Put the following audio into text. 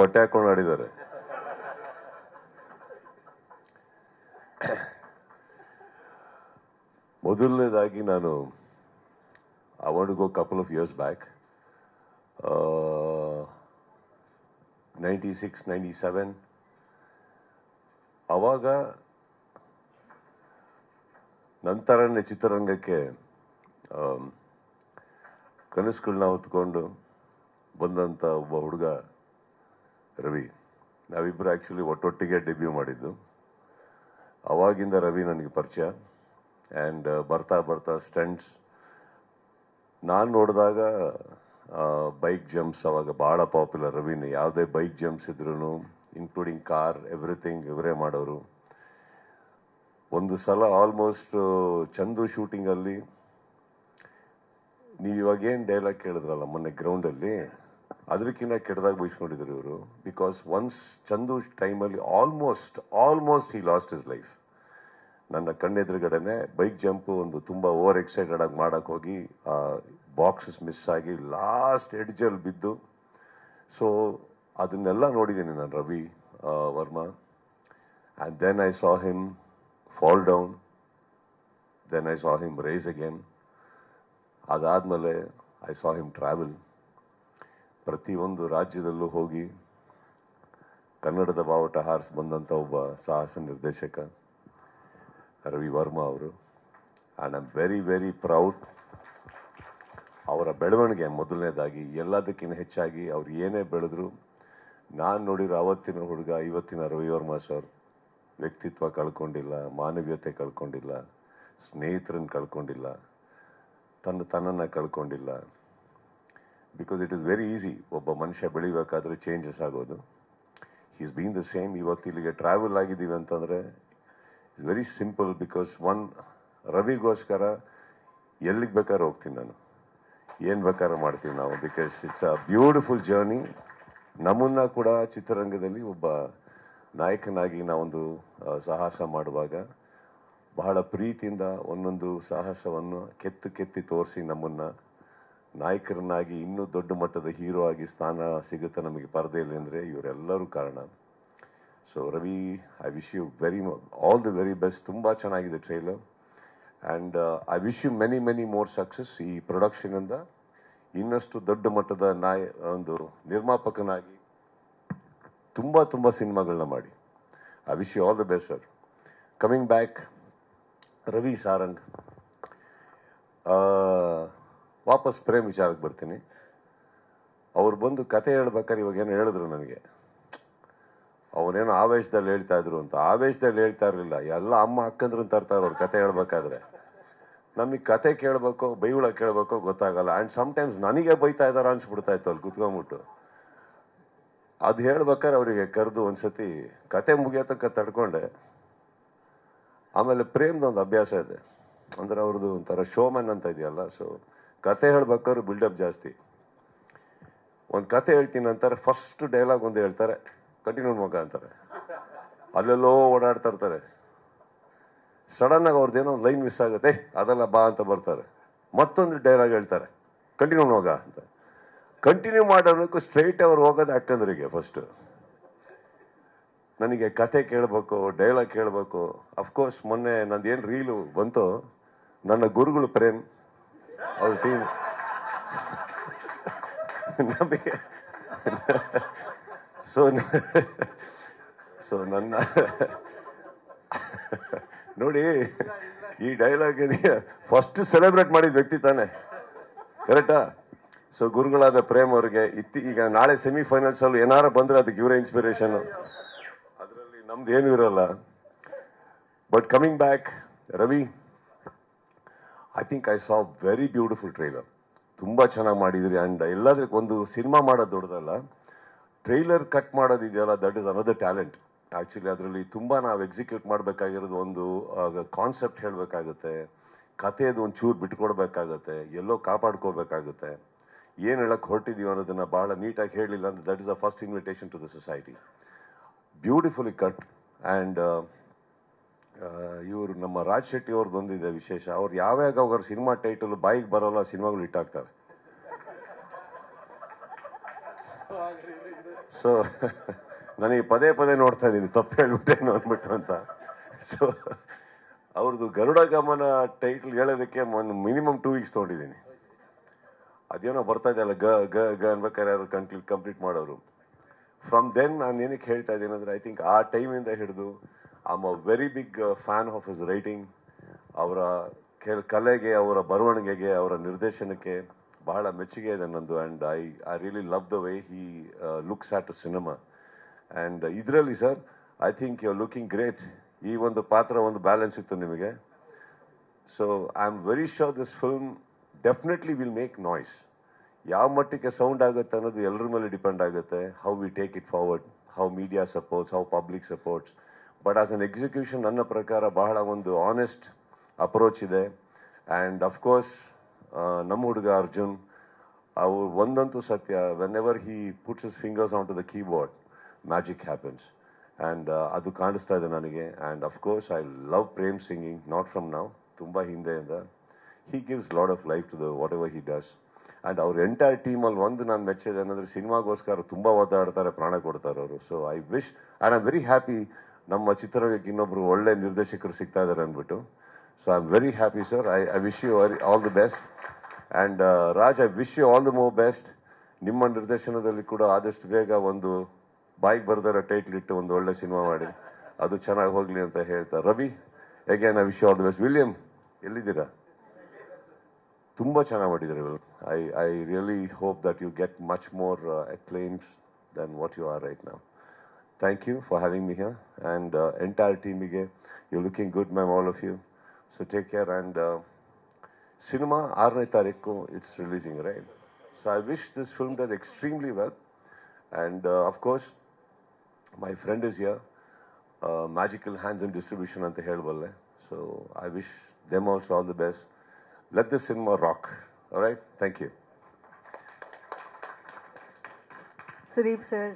ಹೊಟ್ಟೆ ಹಾಕೊಂಡು ಆಡಿದ್ದಾರೆ. ಮೊದಲನೇದಾಗಿ ನಾನು I want to go couple of years back, 96, 97. ಅವಾಗ ನಂತರನೇ ಚಿತ್ರರಂಗಕ್ಕೆ ಕನಸುಗಳನ್ನ ಹೊತ್ಕೊಂಡು ಬಂದಂಥ ಒಬ್ಬ ಹುಡುಗ ರವಿ. ನಾವಿಬ್ಬರು ಆ್ಯಕ್ಚುಲಿ ಒಟ್ಟೊಟ್ಟಿಗೆ ಡೆಬ್ಯೂ ಮಾಡಿದ್ದು. ಅವಾಗಿಂದ ರವಿ ನನಗೆ ಪರಿಚಯ. ಆ್ಯಂಡ್ ಬರ್ತಾ ಬರ್ತಾ ಸ್ಟಂಟ್ಸ್ ನಾನು ನೋಡಿದಾಗ ಬೈಕ್ ಜಂಪ್ಸ್ ಅವಾಗ ಭಾಳ ಪಾಪ್ಯುಲರ್. ರವಿನ ಯಾವುದೇ ಬೈಕ್ ಜಂಪ್ಸ್ ಇದ್ರೂ ಇನ್ಕ್ಲೂಡಿಂಗ್ ಕಾರ್ ಎವ್ರಿಥಿಂಗ್ ಇವರೇ ಮಾಡೋರು. ಒಂದು ಸಲ ಆಲ್ಮೋಸ್ಟ್ ಚಂದು ಶೂಟಿಂಗಲ್ಲಿ ನೀವು ಇವಾಗೇನು ಡೈಲಾಗ್ ಕೇಳಿದ್ರಲ್ಲ ಮೊನ್ನೆ ಗ್ರೌಂಡಲ್ಲಿ, ಅದಕ್ಕಿಂತ ಕೆಟ್ಟದಾಗ ಬಯಸ್ಕೊಂಡಿದ್ರು ಇವರು. ಬಿಕಾಸ್ ಒನ್ಸ್ ಚಂದು ಟೈಮಲ್ಲಿ almost he lost is life. ನನ್ನ ಕಣ್ಣೆದುರುಗಡೆನೆ ಬೈಕ್ ಜಂಪು ಒಂದು ತುಂಬ ಓವರ್ ಎಕ್ಸೈಟೆಡ್ ಆಗಿ ಮಾಡಕ್ಕೆ ಹೋಗಿ ಬಾಕ್ಸಸ್ ಮಿಸ್ ಆಗಿ ಲಾಸ್ಟ್ ಎಡ್ಜಲ್ಲಿ ಬಿದ್ದು. ಸೊ ಅದನ್ನೆಲ್ಲ ನೋಡಿದ್ದೀನಿ ನಾನು Ravi Varma. And then I saw him fall down, then I saw him rise again. ಅದಾದಮೇಲೆ ಐ ಸಾ ಹಿಮ್ ಟ್ರಾವೆಲ್. ಪ್ರತಿಯೊಂದು ರಾಜ್ಯದಲ್ಲೂ ಹೋಗಿ ಕನ್ನಡದ ಬಾವುಟ ಹಾರಿಸಿ ಬಂದಂಥ ಒಬ್ಬ ಸಾಹಸ ನಿರ್ದೇಶಕ ರವಿ ವರ್ಮಾ ಅವರು. And I am very very proud. ಅವರ ಬೆಳವಣಿಗೆ ಮೊದಲನೇದಾಗಿ, ಎಲ್ಲದಕ್ಕಿಂತ ಹೆಚ್ಚಾಗಿ ಅವ್ರು ಏನೇ ಬೆಳೆದ್ರು, ನಾನು ನೋಡಿರೋ ಅವತ್ತಿನ ಹುಡುಗ ಇವತ್ತಿನ ರವಿ ವರ್ಮಾ ಸರ್ ವ್ಯಕ್ತಿತ್ವ ಕಳ್ಕೊಂಡಿಲ್ಲ, ಮಾನವೀಯತೆ ಕಳ್ಕೊಂಡಿಲ್ಲ, ಸ್ನೇಹಿತರನ್ನು ಕಳ್ಕೊಂಡಿಲ್ಲ, ತನ್ನನ್ನು ಕಳ್ಕೊಂಡಿಲ್ಲ. Because it is very easy ಒಬ್ಬ ಮನುಷ್ಯ ಬೆಳಿಬೇಕಾದ್ರೆ ಚೇಂಜಸ್ ಆಗೋದು. Is been the same. ಇವತ್ತು ಇಲ್ಲಿಗೆ ಟ್ರಾವೆಲ್ ಆಗಿದ್ದೀವಿ ಅಂತಂದರೆ ಇಟ್ಸ್ ವೆರಿ ಸಿಂಪಲ್. ಬಿಕಾಸ್ ರವಿಗೋಸ್ಕರ ಎಲ್ಲಿಗೆ ಬೇಕಾದ್ರೆ ಹೋಗ್ತೀನಿ ನಾನು, ಏನು ಬೇಕಾದ್ರೆ ಮಾಡ್ತೀವಿ ನಾವು. Because it's a beautiful journey. ನಮ್ಮನ್ನ ಕೂಡ ಚಿತ್ರರಂಗದಲ್ಲಿ ಒಬ್ಬ ನಾಯಕನಾಗಿ ನಾವೊಂದು ಸಾಹಸ ಮಾಡುವಾಗ ಬಹಳ ಪ್ರೀತಿಯಿಂದ ಒಂದೊಂದು ಸಾಹಸವನ್ನು ಕೆತ್ತಿ ತೋರಿಸಿ ನಮ್ಮನ್ನು ನಾಯಕರನ್ನಾಗಿ ಇನ್ನೂ ದೊಡ್ಡ ಮಟ್ಟದ ಹೀರೋ ಆಗಿ ಸ್ಥಾನ ಸಿಗುತ್ತೆ ನಮಗೆ ಪರದೆಯಲ್ಲಿ ಅಂದರೆ ಇವರೆಲ್ಲರೂ ಕಾರಣ. So Ravi, I wish you all the very best. ತುಂಬ ಚೆನ್ನಾಗಿದೆ trailer. And I wish you many more success. ಈ ಪ್ರೊಡಕ್ಷನಿಂದ ಇನ್ನಷ್ಟು ದೊಡ್ಡ ಮಟ್ಟದ ಒಂದು ನಿರ್ಮಾಪಕನಾಗಿ ತುಂಬ ಸಿನಿಮಾಗಳನ್ನ ಮಾಡಿ. I wish you all the best sir. Coming back, Ravi Sarang, ವಾಪಸ್ ಪ್ರೇಮ್ ವಿಚಾರಕ್ಕೆ ಬರ್ತೀನಿ. ಅವ್ರು ಬಂದು ಕತೆ ಹೇಳ್ಬೇಕಾದ್ರೆ ಇವಾಗೇನೋ ಹೇಳಿದ್ರು ನನಗೆ, ಅವನೇನೋ ಆವೇಶದಲ್ಲಿ ಹೇಳ್ತಾ ಇದ್ರು ಅಂತ. ಆವೇಶದಲ್ಲಿ ಹೇಳ್ತಾ ಇರಲಿಲ್ಲ, ಎಲ್ಲ ಅಮ್ಮ ಅಕ್ಕಂದ್ರನ್ನ ತರ್ತಾರೆ ಅವ್ರು ಕತೆ ಹೇಳ್ಬೇಕಾದ್ರೆ. ನಮಗೆ ಕತೆ ಕೇಳಬೇಕೋ ಬೈಗುಳ ಕೇಳಬೇಕೋ ಗೊತ್ತಾಗಲ್ಲ. ಆ್ಯಂಡ್ ಸಮ್ಟೈಮ್ಸ್ ನನಗೆ ಬೈತಾ ಇದ್ದಾರ ಅನ್ಸ್ಬಿಡ್ತಾ ಇತ್ತು ಅಲ್ಲಿ ಕುತ್ಕೊಂಡ್ಬಿಟ್ಟು. ಅದು ಹೇಳ್ಬೇಕಾದ್ರೆ ಅವರಿಗೆ ಕರೆದು ಒಂದ್ಸತಿ ಕತೆ ಮುಗಿಯೋ ತನಕ ತಡ್ಕೊಂಡೆ. ಆಮೇಲೆ ಪ್ರೇಮ್ದೊಂದು ಅಭ್ಯಾಸ ಇದೆ, ಅಂದ್ರೆ ಅವ್ರದ್ದು ಒಂಥರ ಶೋಮನ್ ಅಂತ ಇದೆಯಲ್ಲ. ಸೊ ಕತೆ ಹೇಳ್ಬೇಕಾದ್ರೆ ಬಿಲ್ಡಪ್ ಜಾಸ್ತಿ. ಒಂದು ಕತೆ ಹೇಳ್ತೀನಿ ಅಂತಾರೆ, ಫಸ್ಟ್ ಡೈಲಾಗ್ ಒಂದು ಹೇಳ್ತಾರೆ, ಕಂಟಿನ್ಯೂ ಮಗ ಅಂತಾರೆ. ಅಲ್ಲೆಲ್ಲೋ ಓಡಾಡ್ತಾ ಇರ್ತಾರೆ. ಸಡನ್ ಆಗಿ ಅವ್ರದ್ದೇನೋ ಒಂದು ಲೈನ್ ಮಿಸ್ ಆಗುತ್ತೆ, ಅದೆಲ್ಲ ಬಾ ಅಂತ ಬರ್ತಾರೆ. ಮತ್ತೊಂದು ಡೈಲಾಗ್ ಹೇಳ್ತಾರೆ, ಕಂಟಿನ್ಯೂ ಮಗ ಅಂತ. ಕಂಟಿನ್ಯೂ ಮಾಡೋದಕ್ಕೂ ಸ್ಟ್ರೈಟ್ ಅವ್ರು ಹೋಗೋದು ಅಕ್ಕಂದ್ರಿಗೆ ಫಸ್ಟ್. ನನಗೆ ಕತೆ ಕೇಳಬೇಕು, ಡೈಲಾಗ್ ಕೇಳಬೇಕು. ಅಫ್ಕೋರ್ಸ್ ಮೊನ್ನೆ ನಂದೇನು ರೀಲು ಬಂತು, ನನ್ನ ಗುರುಗಳು ಪ್ರೇಮ್ ಅವ್ರ ಟೀಮ್ ನಮಗೆ ಸೊ ನನ್ನ ನೋಡಿ, ಈ ಡೈಲಾಗ್ ಫಸ್ಟ್ ಸೆಲೆಬ್ರೇಟ್ ಮಾಡಿದ ವ್ಯಕ್ತಿ ತಾನೆ, ಕರೆಕ್ಟಾ? ಸೊ ಗುರುಗಳಾದ ಪ್ರೇಮ್ ಅವ್ರಿಗೆ ಈಗ ನಾಳೆ ಸೆಮಿಫೈನಲ್ಸ್ ಅಲ್ಲಿ ಏನಾರ ಬಂದ್ರೆ ಅದಕ್ಕೆ ಇವರೇ ಇನ್ಸ್ಪಿರೇಷನ್. ಅದರಲ್ಲಿ ನಮ್ದು ಏನೂ ಇರಲ್ಲ. But coming back, Ravi, I think I saw very beautiful trailer. ತುಂಬ ಚೆನ್ನಾಗಿ ಮಾಡಿದ್ರಿ. ಆ್ಯಂಡ್ ಎಲ್ಲದಕ್ಕೆ ಒಂದು ಸಿನಿಮಾ ಮಾಡೋದು ದೊಡ್ಡದಲ್ಲ, ಟ್ರೈಲರ್ ಕಟ್ ಮಾಡೋದಿದೆಯಲ್ಲ, that is another talent. Actually ಅದರಲ್ಲಿ ತುಂಬ ನಾವು ಎಕ್ಸಿಕ್ಯೂಟ್ ಮಾಡಬೇಕಾಗಿರೋದು, ಒಂದು ಕಾನ್ಸೆಪ್ಟ್ ಹೇಳಬೇಕಾಗುತ್ತೆ, ಕಥೆದು ಒಂದು ಚೂರು ಬಿಟ್ಕೊಡ್ಬೇಕಾಗತ್ತೆ, ಎಲ್ಲೋ ಕಾಪಾಡ್ಕೋಬೇಕಾಗುತ್ತೆ. ಏನು ಹೇಳಕ್ಕೆ ಹೊರಟಿದೀವಿ ಅನ್ನೋದನ್ನು ಭಾಳ ನೀಟಾಗಿ ಹೇಳಲಿಲ್ಲ ಅಂದ್ರೆ that is the first invitation to the society. Beautifully cut. And ಇವರು ನಮ್ಮ ರಾಜ್ ಶೆಟ್ಟಿ ಅವ್ರದ್ದು ಒಂದಿದೆ ವಿಶೇಷ. ಅವ್ರು ಯಾವಾಗ ಅವ್ರ ಸಿನಿಮಾ ಟೈಟಲ್ ಬಾಯಿಗೆ ಬರೋಲ್ಲ ಸಿನಿಮಾಗಳು ಇಟ್ಟಾಗ್ತವೆ. ಸೊ ನನಗೆ ಪದೇ ಪದೇ ನೋಡ್ತಾ ಇದ್ದೀನಿ ತಪ್ಪು ಹೇಳ್ಬಿಟ್ಟೇನು ಅಂದ್ಬಿಟ್ಟು ಅಂತ. ಸೊ ಅವ್ರದ್ದು ಗರುಡ ಗಮನ ಟೈಟ್ಲ್ ಹೇಳೋದಕ್ಕೆ ಮಿನಿಮಮ್ 2 weeks ತೊಗೊಂಡಿದ್ದೀನಿ. ಅದೇನೋ ಬರ್ತಾ ಇದೆಯಲ್ಲ ಗ ಗ ಗ ಅನ್ಬೇಕಾದ್ರೆ ಯಾರು ಕಂಪ್ಲೀಟ್ ಮಾಡೋರು. ಫ್ರಮ್ ದೆನ್ ನಾನು ಏನಕ್ಕೆ ಹೇಳ್ತಾ ಇದ್ದೀನಿ ಅಂದ್ರೆ, ಐ ಥಿಂಕ್ ಆ ಟೈಮಿಂದ ಹಿಡಿದು I am a very big fan of his writing. ಅವರ ಕಲೆಗೆ, ಅವರ ಬರವಣಿಗೆಗೆ, ಅವರ ನಿರ್ದೇಶನಕ್ಕೆ ಬಹಳ ಮೆಚ್ಚುಗೆ ಇದೆ ನಂದು. And I really love the way he looks at cinema. And ಇದರಲ್ಲಿ sir I think you are looking great. ಈ ಒಂದು ಪಾತ್ರ ಒಂದು ಬ್ಯಾಲೆನ್ಸ್ ಇತ್ತು ನಿಮಗೆ. So I am very sure this film definitely will make noise. ಯಾವ ಮಟ್ಟಿಗೆ ಸೌಂಡ್ ಆಗುತ್ತೆ ಅನ್ನೋದು ಎಲ್ಲರ ಮೇಲೆ ಡಿಪೆಂಡ್ ಆಗುತ್ತೆ. How we take it forward, how media supports, how public supports. But as an execution ನನ್ನ ಪ್ರಕಾರ ಬಹಳ ಒಂದು ಆನೆಸ್ಟ್ ಅಪ್ರೋಚ್ ಇದೆ. ಆ್ಯಂಡ್ ಅಫ್ಕೋರ್ಸ್ ನಮ್ಮ ಹುಡುಗ ಅರ್ಜುನ್, ಅವು ಒಂದಂತೂ ಸತ್ಯ, whenever he puts his fingers on to the keyboard, magic happens. And ಅದು ಕಾಣಿಸ್ತಾ ಇದೆ ನನಗೆ. And of course I love Prem singing, not from now, ತುಂಬ ಹಿಂದೆಯಿಂದ. He gives lot of life to the whatever he does. And ಅವ್ರ entire ಟೀಮಲ್ಲಿ ಒಂದು ನಾನು ಮೆಚ್ಚಿದೆ ಅನ್ನೋದ್ರೆ, ಸಿನಿಮಾಗೋಸ್ಕರ ತುಂಬ ಒದ್ದಾಡ್ತಾರೆ, ಪ್ರಾಣ ಕೊಡ್ತಾರೆ ಅವರು. So I wish and I am very happy ನಮ್ಮ ಚಿತ್ರರಂಗಕ್ಕೆ ಇನ್ನೊಬ್ರು ಒಳ್ಳೆ ನಿರ್ದೇಶಕರು ಸಿಗ್ತಾ ಇದ್ದಾರೆ ಅಂದ್ಬಿಟ್ಟು. So I am very happy sir. I wish you all the best. And Raj, I wish you all the more best. ನಿಮ್ಮ ನಿರ್ದೇಶನದಲ್ಲಿ ಕೂಡ ಆದಷ್ಟು ಬೇಗ ಒಂದು ಬಾಯಿಗೆ ಬರ್ದಾರ ಟೈಟ್ಲ್ ಇಟ್ಟು ಒಂದು ಒಳ್ಳೆ ಸಿನಿಮಾ ಮಾಡಿ ಅದು ಚೆನ್ನಾಗಿ ಹೋಗ್ಲಿ ಅಂತ ಹೇಳ್ತಾ, Ravi again I wish you all the best. William ಎಲ್ಲಿದ್ದೀರಾ? ತುಂಬ ಚೆನ್ನಾಗಿ ಮಾಡಿದ್ದಾರೆ. I really hope that you get much more acclaims than what you are right now. Thank you for having me here. And entire teamige, you're looking good, ma'am, all of you. So take care. And cinema 6ನೇ ತಾರೀಕು it's releasing, right? So I wish this film does extremely well. And of course, my friend is here, Magical Hands and Distribution anta helballe. So I wish them also all the best. Let the cinema rock. All right? Thank you. Sudeep sir,